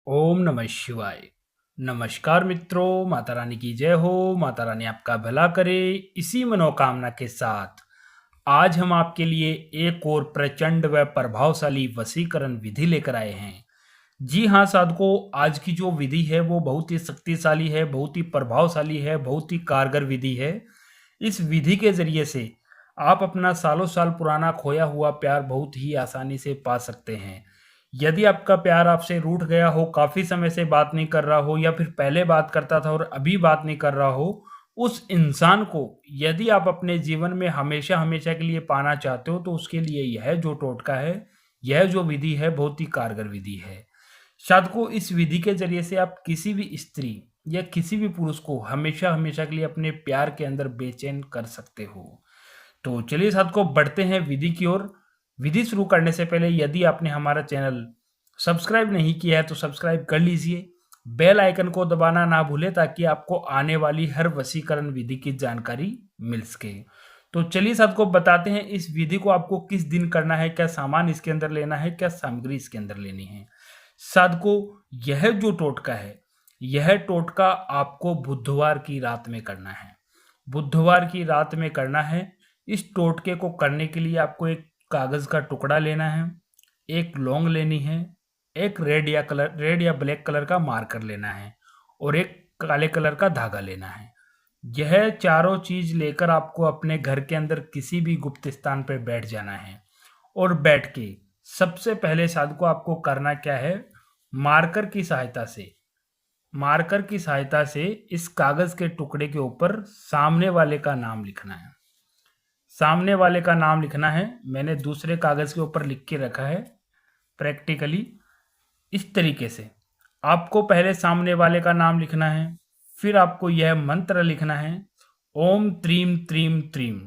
ओम नमः शिवाय। नमस्कार मित्रों, माता रानी की जय हो। माता रानी आपका भला करे, इसी मनोकामना के साथ आज हम आपके लिए एक और प्रचंड व प्रभावशाली वशीकरण विधि लेकर आए हैं। जी हाँ साधकों, आज की जो विधि है वो बहुत ही शक्तिशाली है, बहुत ही प्रभावशाली है, बहुत ही कारगर विधि है। इस विधि के जरिए से आप अपना सालों साल पुराना खोया हुआ प्यार बहुत ही आसानी से पा सकते हैं। यदि आपका प्यार आपसे रूठ गया हो, काफ़ी समय से बात नहीं कर रहा हो, या फिर पहले बात करता था और अभी बात नहीं कर रहा हो, उस इंसान को यदि आप अपने जीवन में हमेशा हमेशा के लिए पाना चाहते हो, तो उसके लिए यह जो टोटका है, यह जो विधि है, बहुत ही कारगर विधि है। साधकों, इस विधि के जरिए से आप किसी भी स्त्री या किसी भी पुरुष को हमेशा हमेशा के लिए अपने प्यार के अंदर बेचैन कर सकते हो। तो चलिए साधकों, बढ़ते हैं विधि की ओर। विधि शुरू करने से पहले यदि आपने हमारा चैनल सब्सक्राइब नहीं किया है तो सब्सक्राइब कर लीजिए। बेल आइकन को दबाना ना भूलें ताकि आपको आने वाली हर वशीकरण विधि की जानकारी मिल सके। तो चलिए साधकों, बताते हैं इस विधि को आपको किस दिन करना है, क्या सामान इसके अंदर लेना है, क्या सामग्री इसके अंदर लेनी है। साधकों, यह जो टोटका है, यह टोटका आपको बुधवार की रात में करना है। बुधवार की रात में करना है। इस टोटके को करने के लिए आपको एक कागज का टुकड़ा लेना है, एक लौंग लेनी है, एक रेड या ब्लैक कलर का मार्कर लेना है और एक काले कलर का धागा लेना है। यह चारों चीज लेकर आपको अपने घर के अंदर किसी भी गुप्त स्थान पर बैठ जाना है। और बैठ के सबसे पहले साधक को आपको करना क्या है, मार्कर की सहायता से इस कागज के टुकड़े के ऊपर सामने वाले का नाम लिखना है। सामने वाले का नाम लिखना है। मैंने दूसरे कागज के ऊपर लिख के रखा है प्रैक्टिकली इस तरीके से। आपको पहले सामने वाले का नाम लिखना है, फिर आपको यह मंत्र लिखना है, ओम त्रीम त्रीम त्रीम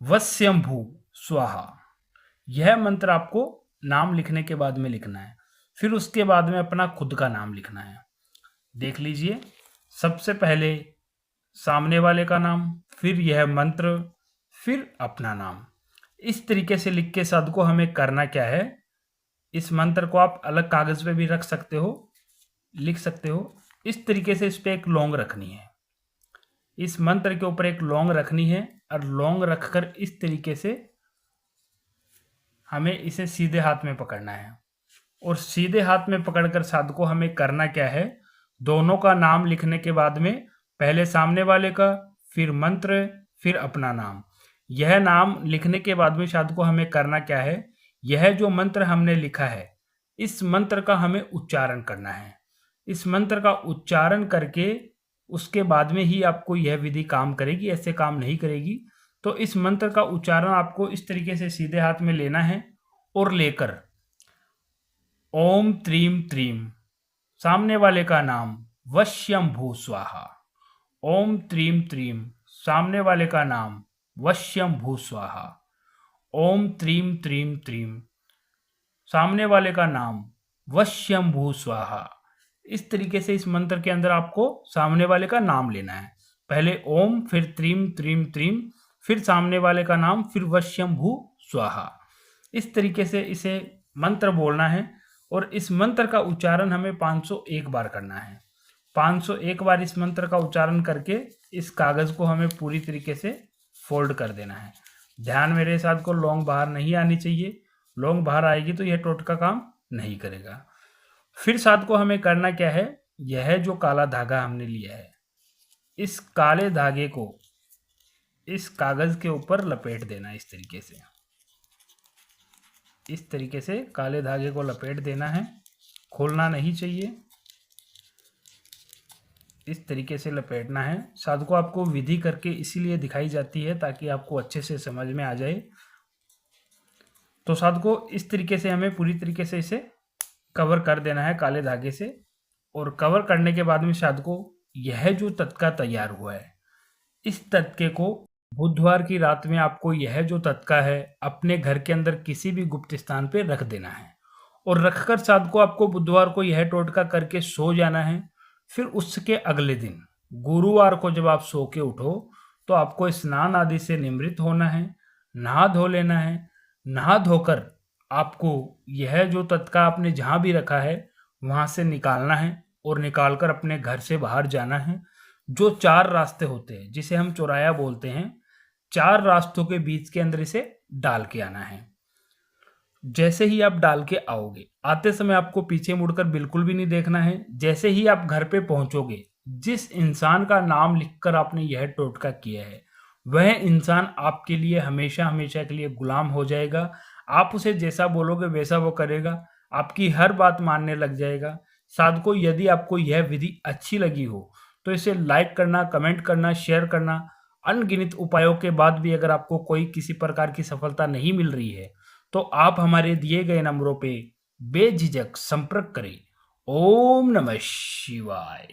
वस्यंभू स्वाहा। यह मंत्र आपको नाम लिखने के बाद में लिखना है। फिर उसके बाद में अपना खुद का नाम लिखना है। देख लीजिए, सबसे पहले सामने वाले का नाम, फिर यह मंत्र, फिर अपना नाम। इस तरीके से लिख के साधु को हमें करना क्या है, इस मंत्र को आप अलग कागज पे भी रख सकते हो, लिख सकते हो। इस तरीके से इस पे एक लौंग रखनी है, इस मंत्र के ऊपर एक लौंग रखनी है और लौंग रखकर इस तरीके से हमें इसे सीधे हाथ में पकड़ना है। और सीधे हाथ में पकड़कर साधु को हमें करना क्या है, दोनों का नाम लिखने के बाद में पहले सामने वाले का, फिर मंत्र, फिर अपना नाम। यह नाम लिखने के बाद में साधु को हमें करना क्या है, यह जो मंत्र हमने लिखा है, इस मंत्र का हमें उच्चारण करना है। इस मंत्र का उच्चारण करके उसके बाद में ही आपको यह विधि काम करेगी, ऐसे काम नहीं करेगी। तो इस मंत्र का उच्चारण आपको इस तरीके से सीधे हाथ में लेना है और लेकर ओम त्रीम त्रीम, सामने वाले का नाम वश्यंभू स्वाहा। ओम त्रीम त्रीम, सामने वाले का नाम वश्यंभू स्वाहा। ओम त्रीम त्रीम त्रीम, सामने वाले का नाम वश्यंभू स्वाहा। इस तरीके से इस मंत्र के अंदर आपको सामने वाले का नाम लेना है। पहले ओम, फिर त्रीम त्रीम त्रीम, फिर सामने वाले का नाम, फिर वश्यंभू स्वाहा। इस तरीके से इसे मंत्र बोलना है और इस मंत्र का उच्चारण हमें 501 बार करना है। 501 बार इस मंत्र का उच्चारण करके इस कागज को हमें पूरी तरीके से फोल्ड कर देना है। ध्यान मेरे साथ को लौंग बाहर नहीं आनी चाहिए, लौंग बाहर आएगी तो यह टोटका काम नहीं करेगा। फिर साथ को हमें करना क्या है, यह जो काला धागा हमने लिया है, इस काले धागे को इस कागज के ऊपर लपेट देना। इस तरीके से, इस तरीके से काले धागे को लपेट देना है, खोलना नहीं चाहिए, इस तरीके से लपेटना है। साधु को आपको विधि करके इसीलिए दिखाई जाती है ताकि आपको अच्छे से समझ में आ जाए। तो साधु को इस तरीके से हमें पूरी तरीके से इसे कवर कर देना है काले धागे से। और कवर करने के बाद में साधु को यह जो तत्का तैयार हुआ है, इस तत्के को बुधवार की रात में आपको यह जो तत्का है अपने घर के अंदर किसी भी गुप्त स्थान पे रख देना है। और रखकर साधु को आपको बुधवार को यह टोटका करके सो जाना है। फिर उसके अगले दिन गुरुवार को जब आप सो के उठो तो आपको स्नान आदि से निवृत्त होना है, नहा धो लेना है। नहा धोकर आपको यह जो तत्का आपने जहाँ भी रखा है वहां से निकालना है और निकालकर अपने घर से बाहर जाना है। जो 4 रास्ते होते हैं जिसे हम चौराया बोलते हैं, 4 रास्तों के बीच के अंदर इसे डाल के आना है। जैसे ही आप डाल के आओगे, आते समय आपको पीछे मुड़कर बिल्कुल भी नहीं देखना है। जैसे ही आप घर पे पहुंचोगे, जिस इंसान का नाम लिखकर आपने यह टोटका किया है, वह इंसान आपके लिए हमेशा हमेशा के लिए गुलाम हो जाएगा। आप उसे जैसा बोलोगे वैसा वो करेगा, आपकी हर बात मानने लग जाएगा। साधको, यदि आपको यह विधि अच्छी लगी हो तो इसे लाइक करना, कमेंट करना, शेयर करना। अनगिनत उपायों के बाद भी अगर आपको कोई किसी प्रकार की सफलता नहीं मिल रही है तो आप हमारे दिए गए नंबरों पे बेझिझक संपर्क करें। ओम नमः शिवाय।